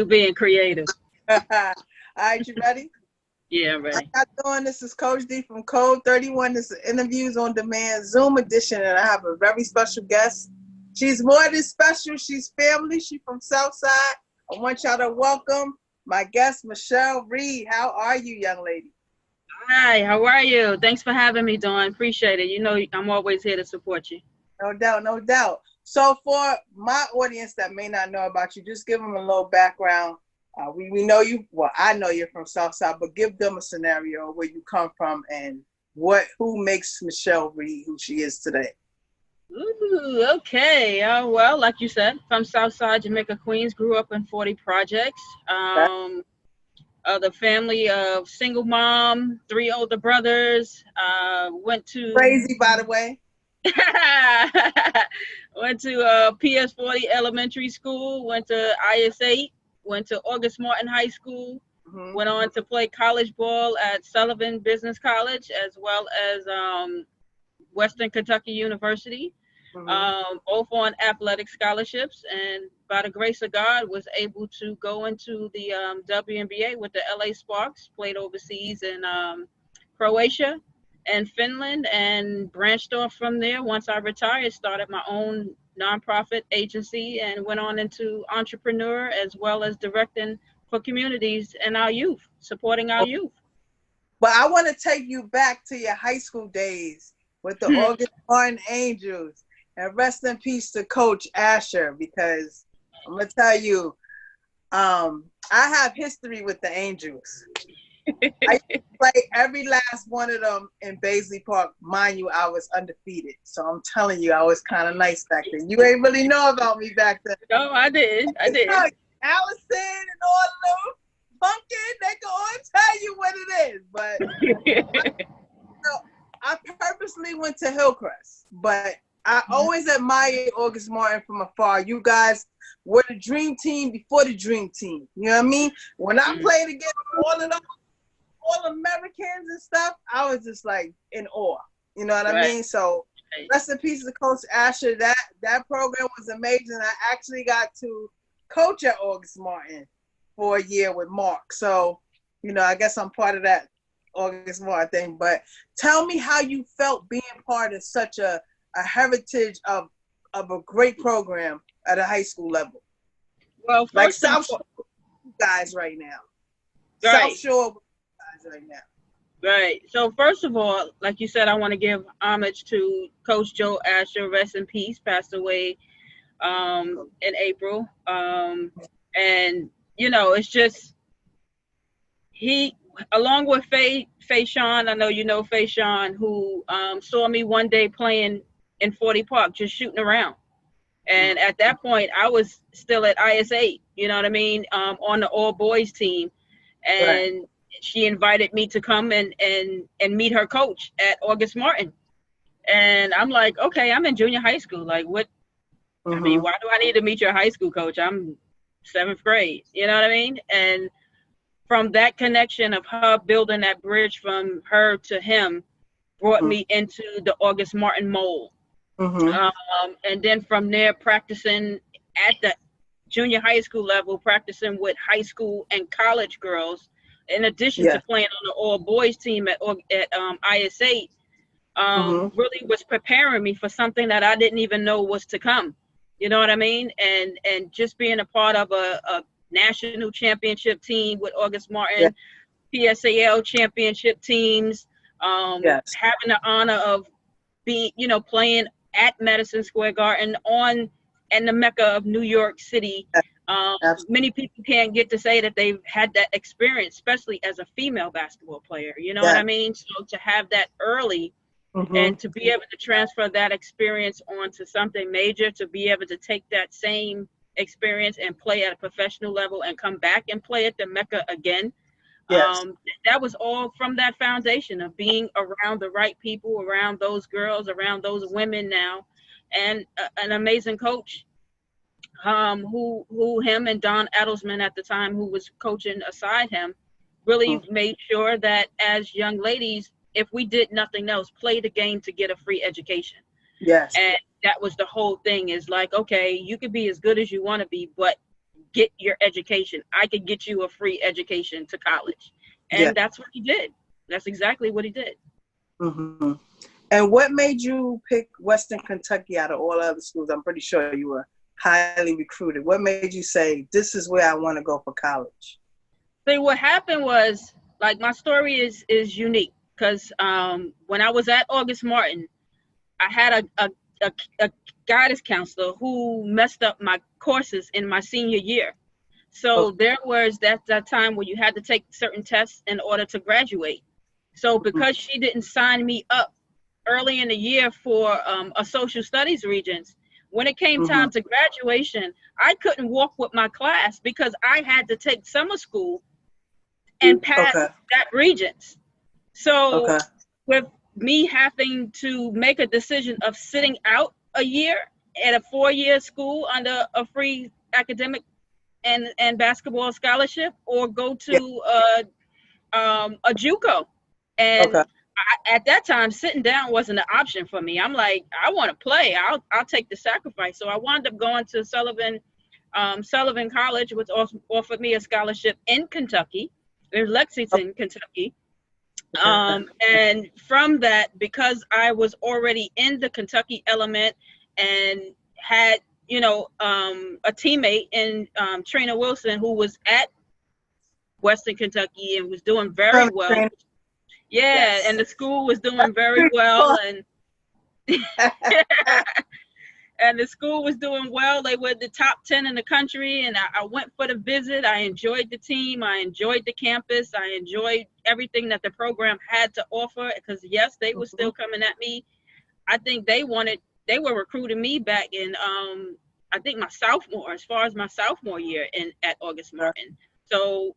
you being creative. All right, you ready? Yeah, I'm ready. How you doing? This is Coach Dee from Code31. This is Interviews on Demand Zoom edition, and I have a very special guest. She's more than special. She's family. She's from Southside. I want y'all to welcome my guest, Michelle Reed. How are you, young lady? Hi, how are you? Thanks for having me, Dawn. Appreciate it. You know, I'm always here to support you. No doubt, no doubt. So for my audience that may not know about you, just give them a little background. We know you, well, I know you're from Southside, but give them a scenario where you come from and who makes Michelle Reed who she is today. Ooh, okay. Well, like you said, from Southside Jamaica, Queens, grew up in 40 projects. The family of single mom, 3 older brothers. Went to crazy, by the way. Went to PS40 Elementary School. Went to IS8. Went to August Martin High School. Mm-hmm. Went on to play college ball at Sullivan Business College, as well as Western Kentucky University. Mm-hmm. Both on athletic scholarships, and by the grace of God was able to go into the WNBA with the LA Sparks. Played overseas in Croatia and Finland, and branched off from there. Once I retired, started my own nonprofit agency and went on into entrepreneur, as well as directing for communities and our youth, supporting our youth. But I want to take you back to your high school days with the August Martin Angels. And rest in peace to Coach Asher, because I'm going to tell you, I have history with the Angels. I used to play every last one of them in Baisley Park. Mind you, I was undefeated. So I'm telling you, I was kind of nice back then. You ain't really know about me back then. No, I did. Allison and all of them, Pumpkin, they can all tell you what it is. But I purposely went to Hillcrest, but I always admired August Martin from afar. You guys were the dream team before the dream team. You know what I mean? When I played against all of them, all Americans and stuff, I was just like in awe. You know what I mean? So rest in peace to Coach Asher. That program was amazing. I actually got to coach at August Martin for a year with Mark. So, you know, I guess I'm part of that August Martin thing. But tell me how you felt being part of such a heritage of a great program at a high school level. Well, like South Shore guys right now. Right. South Shore guys right now. Right. So first of all, like you said, I want to give homage to Coach Joe Asher, rest in peace, passed away in April. And you know, it's just he, along with Faye Sean, I know you know Faye Sean, who saw me one day playing in 40 Park, just shooting around. And at that point, I was still at IS8, you know what I mean, on the all boys team. And she invited me to come and meet her coach at August Martin. And I'm like, okay, I'm in junior high school. Like, what? I mean, why do I need to meet your high school coach? I'm 7th grade, you know what I mean? And from that connection of her building that bridge from her to him brought me into the August Martin mold. And then from there, practicing at the junior high school level, practicing with high school and college girls, in addition to playing on the all boys team at IS8, really was preparing me for something that I didn't even know was to come. You know what I mean? And just being a part of a national championship team with August Martin, PSAL championship teams, having the honor of being, you know, playing at Madison Square Garden in the Mecca of New York City. Many people can't get to say that they've had that experience, especially as a female basketball player. You know what I mean? So to have that early and to be able to transfer that experience onto something major, to be able to take that same experience and play at a professional level and come back and play at the Mecca again. That was all from that foundation of being around the right people, around those girls, around those women now, and an amazing coach who him and Don Adelsman at the time, who was coaching aside him, really made sure that as young ladies, if we did nothing else, play the game to get a free education. And that was the whole thing, is like, okay, you could be as good as you want to be, but get your education. I could get you a free education to college. And that's what he did. That's exactly what he did. Mm-hmm. And what made you pick Western Kentucky out of all other schools? I'm pretty sure you were highly recruited. What made you say, this is where I want to go for college? See, what happened was, like, my story is unique because when I was at August Martin, I had a guidance counselor who messed up my courses in my senior year. So there was that time where you had to take certain tests in order to graduate. So because she didn't sign me up early in the year for a social studies regents, when it came time to graduation, I couldn't walk with my class because I had to take summer school and pass that regents. So with me having to make a decision of sitting out a year at a 4-year school under a free academic and basketball scholarship, or go to a JUCO, and at that time sitting down wasn't an option for me. I'm like, I want to play. I'll take the sacrifice. So I wound up going to Sullivan College, which offered me a scholarship in Kentucky, in Lexington, Kentucky. And from that, because I was already in the Kentucky element and had, a teammate in Trina Wilson who was at Western Kentucky and was doing very well. Yeah, and the school was doing very well, and and the school was doing well. They were the top 10 in the country, and I went for the visit. I enjoyed the team. I enjoyed the campus. I enjoyed everything that the program had to offer, because yes, they were still coming at me. I think they were recruiting me back in I think my sophomore year at August Martin. So,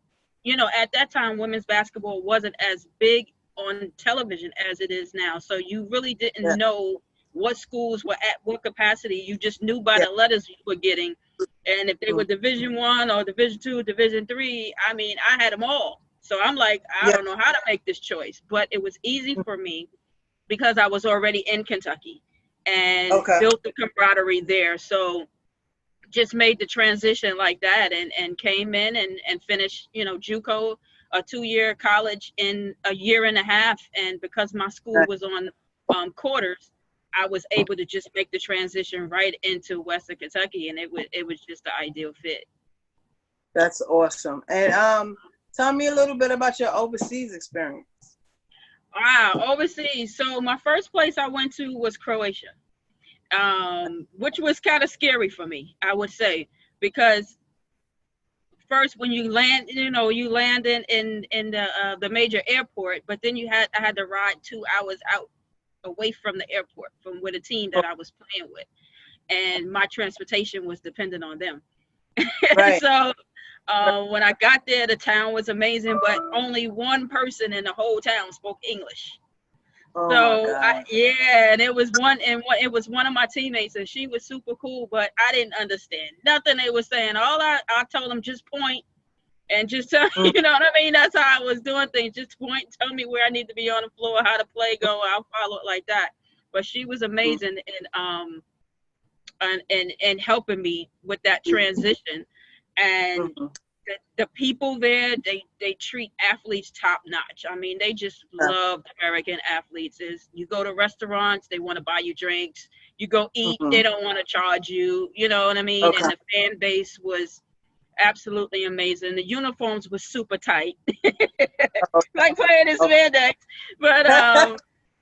at that time, women's basketball wasn't as big on television as it is now. So you really didn't know what schools were at what capacity. You just knew by the letters you were getting. And if they were Division I or Division II, Division III, I mean, I had them all. So I'm like, I don't know how to make this choice. But it was easy for me because I was already in Kentucky and built the camaraderie there. So just made the transition like that, and came in and finished, JUCO, a 2-year college, in a year and a half. And because my school was on quarters, I was able to just make the transition right into Western Kentucky, and it was just the ideal fit. That's awesome. And tell me a little bit about your overseas experience. Wow, overseas. So my first place I went to was Croatia. Which was kind of scary for me, I would say, because first when you land, you land in the major airport, but then I had to ride 2 hours out away from the airport from with a team that I was playing with, and my transportation was dependent on them. So when I got there, the town was amazing, but only one person in the whole town spoke English. And it was one of my teammates, and she was super cool, but I didn't understand nothing they were saying. I told them, just point and just tell, you know what I mean? That's how I was doing things. Just point, tell me where I need to be on the floor, how to play go. I'll follow it like that. But she was amazing in helping me with that transition. And the people there, they treat athletes top notch. I mean, they just love American athletes. You go to restaurants, they want to buy you drinks. You go eat, they don't want to charge you. You know what I mean? And the fan base was absolutely amazing. The uniforms were super tight, like playing in spandex. But I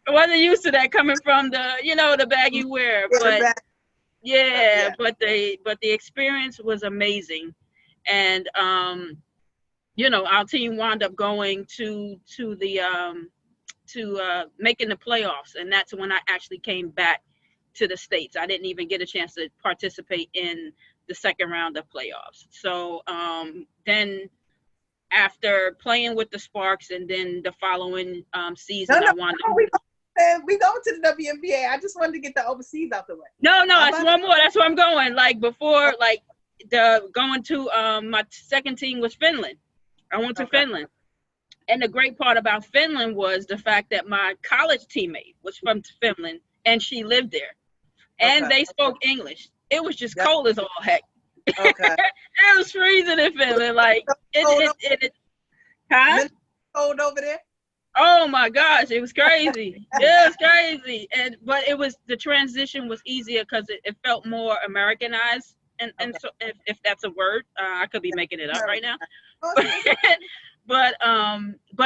wasn't used to that coming from the bag you wear. But but the experience was amazing. And our team wound up going to making the playoffs, and that's when I actually came back to the States. I didn't even get a chance to participate in the second round of playoffs. So then after playing with the Sparks, and then the following season, I wound up. We go to the WNBA. I just wanted to get the overseas out the way. No, that's one more. That's where I'm going. Like before, going to my second team was Finland. I went to Finland. And the great part about Finland was the fact that my college teammate was from Finland, and she lived there. And they spoke English. It was just cold as all heck. Okay. It was freezing in Finland. Like huh? Cold over there. Oh my gosh, it was crazy. It was crazy, but the transition was easier because it felt more Americanized, and so if that's a word, I could be making it up right now, but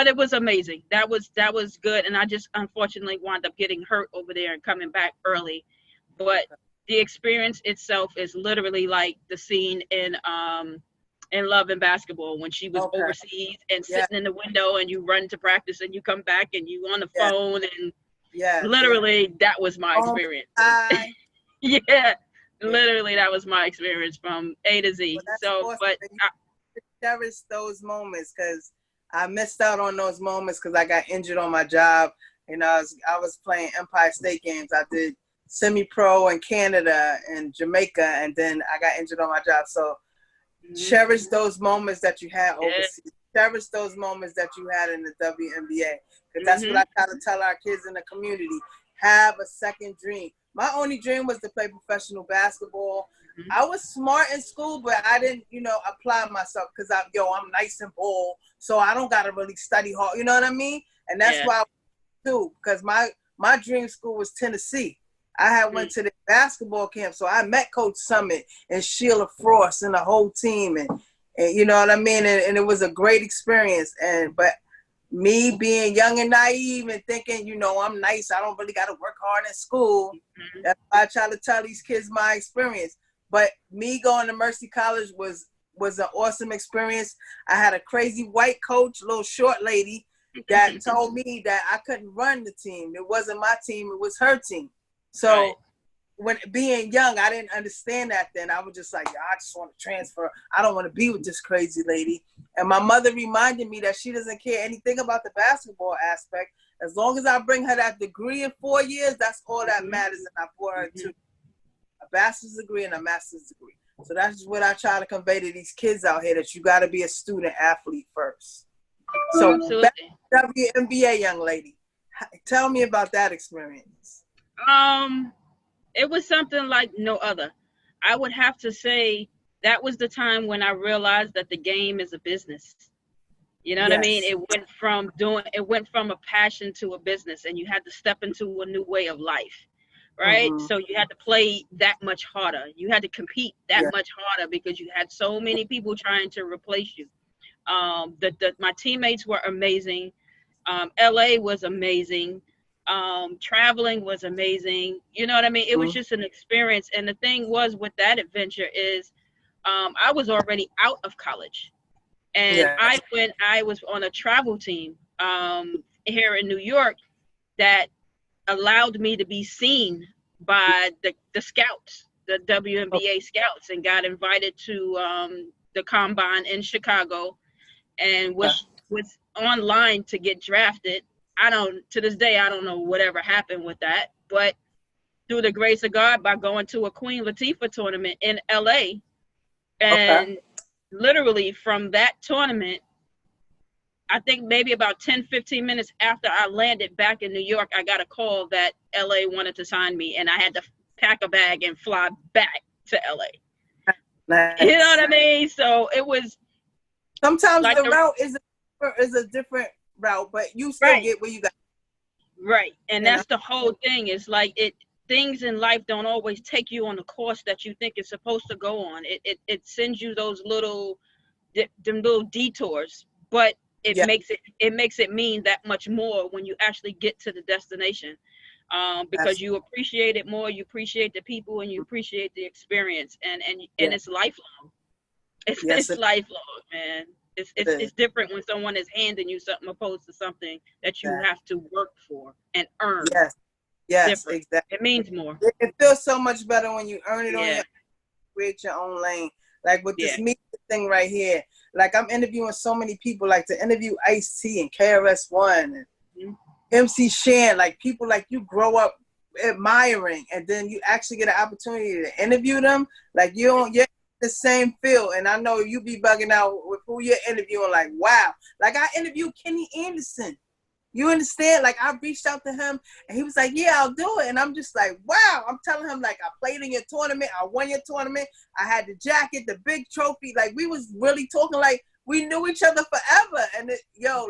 it was amazing. That was good, and I just unfortunately wound up getting hurt over there and coming back early, but the experience itself is literally like the scene in Love and Basketball when she was overseas and sitting in the window, and you run to practice and you come back and you on the phone, and literally that was my experience. Literally that was my experience from A to Z. Well, so awesome. But I cherish those moments because I missed out on those moments because I got injured on my job. You know, I was playing Empire State Games. I did semi-pro in Canada and Jamaica, and then I got injured on my job. So cherish those moments that you had overseas. Cherish those moments that you had in the WNBA. Because that's what I try to tell our kids in the community. Have a second dream. My only dream was to play professional basketball. I was smart in school, but I didn't, apply myself because I'm nice and bold. So I don't got to really study hard. You know what I mean? And that's why I do, because my dream school was Tennessee. I had went to the basketball camp, so I met Coach Summit and Sheila Frost and the whole team, and you know what I mean. And it was a great experience. But me being young and naive and thinking, I'm nice, I don't really got to work hard in school. That's why I try to tell these kids my experience. But me going to Mercy College was an awesome experience. I had a crazy white coach, little short lady, that told me that I couldn't run the team. It wasn't my team; it was her team. So when being young, I didn't understand that then. I was just like, I just want to transfer. I don't want to be with this crazy lady. And my mother reminded me that she doesn't care anything about the basketball aspect. As long as I bring her that degree in 4 years, that's all that matters. And I brought her to a bachelor's degree and a master's degree. So that's just what I try to convey to these kids out here, that you got to be a student athlete first. So WNBA young lady, tell me about that experience. It was something like no other. I would have to say that was the time when I realized that the game is a business. You know what I mean? It went from a passion to a business, and you had to step into a new way of life, right? So you had to play that much harder. You had to compete that much harder because you had so many people trying to replace you. My teammates were amazing. LA was amazing. Traveling was amazing. You know what I mean? It was just an experience. And the thing was with that adventure is I was already out of college, and I was on a travel team here in New York that allowed me to be seen by the scouts, the WNBA scouts, and got invited to the combine in Chicago, and was online to get drafted. To this day, I don't know whatever happened with that, but through the grace of God, by going to a Queen Latifah tournament in LA, and literally from that tournament, I think maybe about 10-15 minutes after I landed back in New York, I got a call that LA wanted to sign me, and I had to pack a bag and fly back to LA. Nice. You know what I mean? So it was. Sometimes like the route is a different route, but you still get where you got. Right. And that's the whole thing. It's like things in life don't always take you on the course that you think it's supposed to go on. It sends you those little detours, but it makes it mean that much more when you actually get to the destination. Because you appreciate it more, you appreciate the people, and you appreciate the experience, and it's lifelong. It's lifelong, man. It's different when someone is handing you something opposed to something that you have to work for and earn. Yes, exactly. It means more. It feels so much better when you earn it on your, create your own lane. Like with this media thing right here. Like I'm interviewing so many people. Like to interview Ice-T and KRS-One and MC Shan. Like people like you grow up admiring, and then you actually get an opportunity to interview them. Like you're the same field, and I know you be bugging out with who you're interviewing. Like wow, like I interviewed Kenny Anderson. You understand? Like, I reached out to him, and he was like, yeah, I'll do it. And I'm just like, wow. I'm telling him, like, I played in your tournament. I won your tournament. I had the jacket, the big trophy. Like, we was really talking like we knew each other forever. And,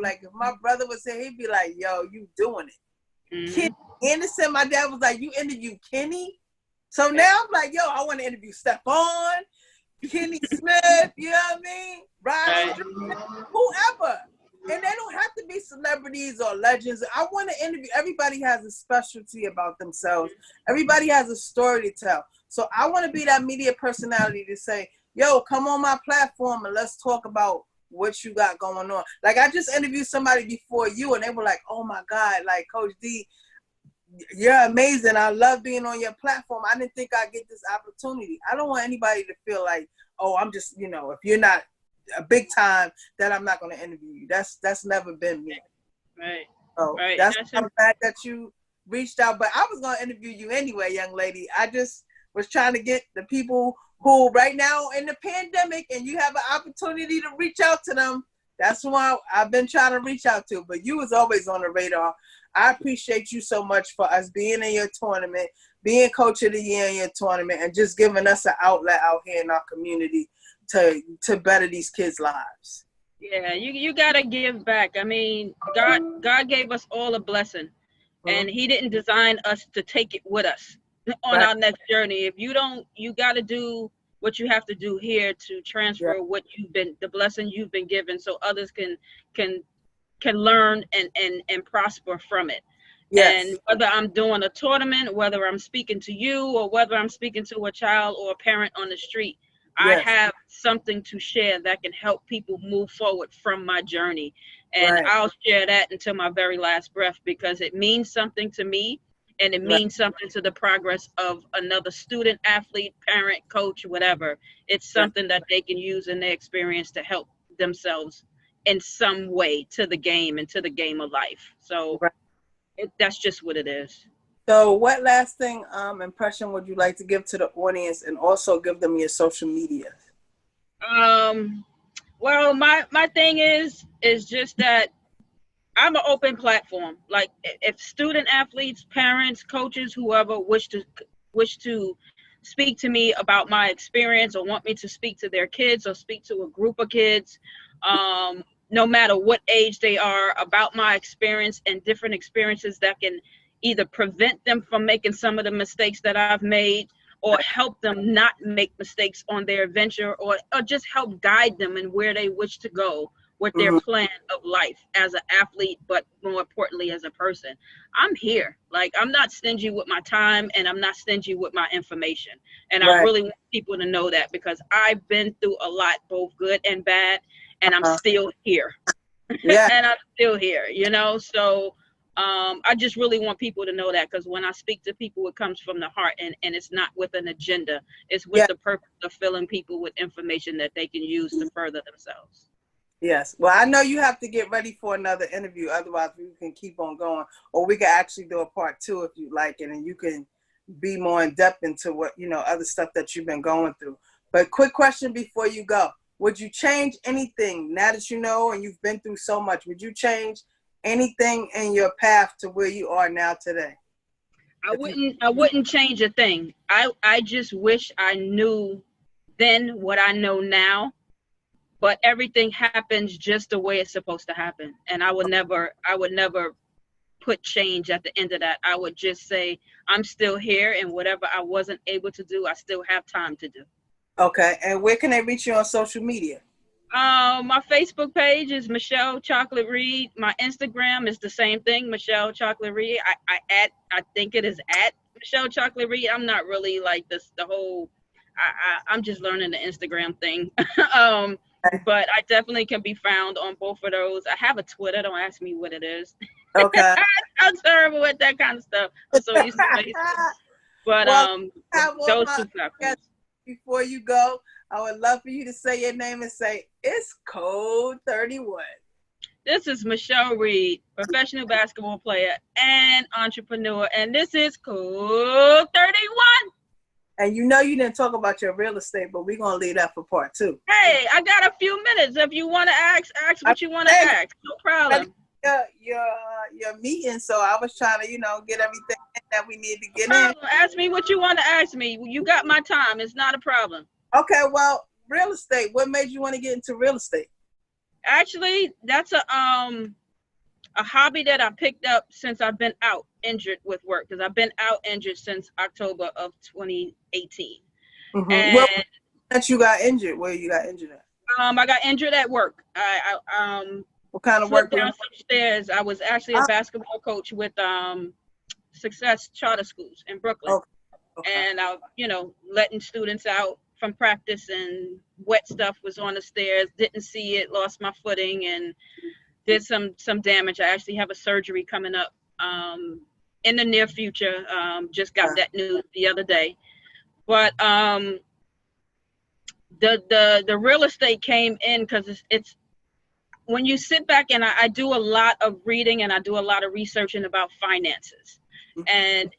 like, if my brother was here, he'd be like, yo, you doing it. Mm-hmm. Kenny Anderson, my dad was like, you interviewed Kenny? So now I'm like, yo, I want to interview Stephon, Kenny Smith, you know what I mean? Ryan, whoever. And they don't have to be celebrities or legends. I want to interview. Everybody has a specialty about themselves. Everybody has a story to tell. So I want to be that media personality to say, yo, come on my platform and let's talk about what you got going on. Like, I just interviewed somebody before you, and they were like, oh my God, like, Coach Dee, you're amazing. I love being on your platform. I didn't think I'd get this opportunity. I don't want anybody to feel like, oh, I'm just, if you're not a big time, that I'm not going to interview you. That's never been me. Right. So right. That's I'm glad that you reached out. But I was going to interview you anyway, young lady. I just was trying to get the people who right now in the pandemic, and you have an opportunity to reach out to them. That's why I've been trying to reach out to. But you was always on the radar. I appreciate you so much for us being in your tournament, being Coach of the Year in your tournament, and just giving us an outlet out here in our community to better these kids' lives. Yeah, you gotta give back. I mean, God gave us all a blessing, and He didn't design us to take it with us on our next journey. If you don't, you gotta do what you have to do here to transfer what the blessing you've been given, so others can learn and prosper from it. Yes. And whether I'm doing a tournament, whether I'm speaking to you, or whether I'm speaking to a child or a parent on the street, I have something to share that can help people move forward from my journey. And I'll share that until my very last breath, because it means something to me, and it means something to the progress of another student, athlete, parent, coach, whatever. It's something that they can use in their experience to help themselves in some way to the game and to the game of life. So that's just what it is. So what lasting impression would you like to give to the audience, and also give them your social media? Well, my thing is just that I'm an open platform. Like, if student athletes, parents, coaches, whoever wish to speak to me about my experience, or want me to speak to their kids or speak to a group of kids, no matter what age they are, about my experience and different experiences that can either prevent them from making some of the mistakes that I've made, or help them not make mistakes on their venture, or just help guide them in where they wish to go with their plan of life as an athlete, but more importantly as a person. I'm here. Like, I'm not stingy with my time, and I'm not stingy with my information. And I really want people to know that, because I've been through a lot, both good and bad, and I'm still here. And I'm still here, so I just really want people to know that, because when I speak to people, it comes from the heart, and it's not with an agenda. It's with the purpose of filling people with information that they can use to further themselves. Yes. Well, I know you have to get ready for another interview. Otherwise, we can keep on going, or we can actually do a part 2 if you like it, and you can be more in depth into what, other stuff that you've been going through. But quick question before you go. Would you change anything now that you know and you've been through so much? Would you change anything in your path to where you are now today? I wouldn't change a thing. I just wish I knew then what I know now, but everything happens just the way it's supposed to happen. And I would never put change at the end of that. I would just say, I'm still here, and whatever I wasn't able to do, I still have time to do. Okay. And where can they reach you on social media? My Facebook page is Michelle Chocolate Reed. My Instagram is the same thing, Michelle Chocolate Reed. I think it is at Michelle Chocolate Reed. I'm not really like this, the whole, I'm just learning the Instagram thing. But I definitely can be found on both of those. I have a Twitter. Don't ask me what it is. Okay. I'm terrible with that kind of stuff. I'm so used to Facebook. But those two platforms. Before you go, I would love for you to say your name and say, it's Code 31. This is Michelle Reed, professional basketball player and entrepreneur, and this is Code 31. And you didn't talk about your real estate, but we're going to leave that for part 2. Hey, I got a few minutes. If you want to ask what you want to ask. No problem. your meeting, so I was trying to, get everything that we need to get in. Ask me what you want to ask me. You got my time. It's not a problem. Okay, well, real estate. What made you want to get into real estate? Actually, that's a hobby that I picked up since I've been out injured with work, because I've been out injured since October of 2018. Mm-hmm. And well, that you got injured. Where you got injured at? I got injured at work. I what kind of work? Down some stairs. I was actually a basketball coach with Success Charter Schools in Brooklyn. Okay. And I, letting students out from practice, and wet stuff was on the stairs. Didn't see it. Lost my footing and did some damage. I actually have a surgery coming up in the near future. Just got that news the other day. But the real estate came in because it's when you sit back, and I do a lot of reading and I do a lot of researching about finances. And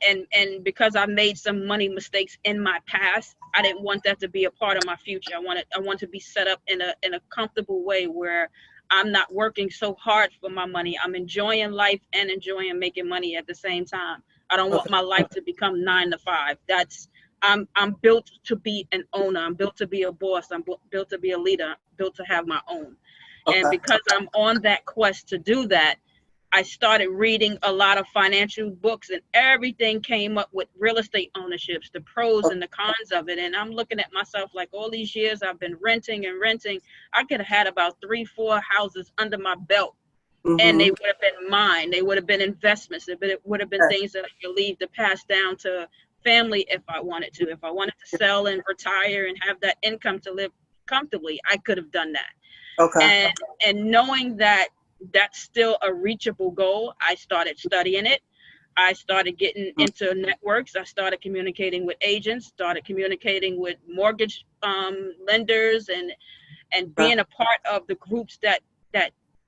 because I made some money mistakes in my past, I didn't want that to be a part of my future. I want to be set up in a comfortable way where I'm not working so hard for my money. I'm enjoying life and enjoying making money at the same time. I don't want my life to become 9 to 5. I'm built to be an owner. I'm built to be a boss. I'm built to be a leader. I'm built to have my own. And because I'm on that quest to do that, I started reading a lot of financial books, and everything came up with real estate ownerships, the pros and the cons of it. And I'm looking at myself like, all these years I've been renting. I could have had about 3-4 houses under my belt, and they would have been mine. They would have been investments. It would have been things that I could leave to pass down to family if I wanted to. If I wanted to sell and retire and have that income to live comfortably, I could have done that. And knowing that that's still a reachable goal, I started studying it. I started getting into networks. I started communicating with agents, started communicating with mortgage lenders, and being a part of the groups that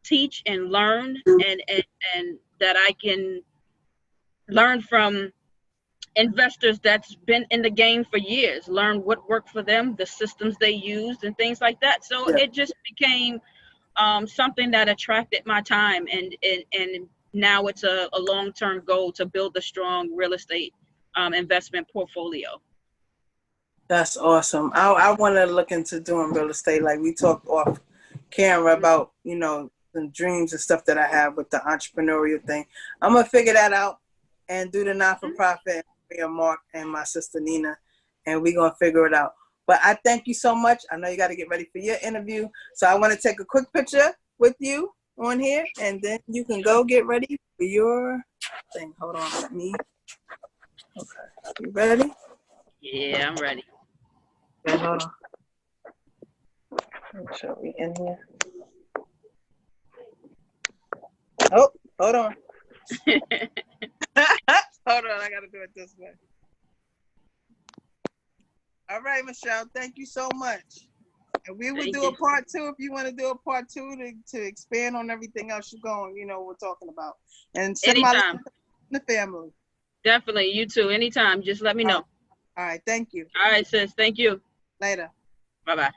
teach and learn, and that I can learn from investors that's been in the game for years, learn what worked for them, the systems they used, and things like that. So it just became something that attracted my time, and now it's a long-term goal to build a strong real estate investment portfolio. That's awesome. I want to look into doing real estate. Like we talked off camera about, the dreams and stuff that I have with the entrepreneurial thing. I'm gonna figure that out and do the not-for-profit. Me and Mark and my sister Nina, and we're gonna figure it out. But I thank you so much. I know you got to get ready for your interview. So I want to take a quick picture with you on here, and then you can go get ready for your thing. Hold on, let me. Okay. You ready? Yeah, I'm ready. Okay, hold on. Make sure we in here. Oh, hold on. Hold on, I got to do it this way. All right, Michelle, thank you so much. And we will do a part 2 if you want to do a part 2 to expand on everything else you're going, we're talking about. And send my love to the family. Definitely, you too. Anytime, just let me know. All right, thank you. All right, sis, thank you. Later. Bye-bye.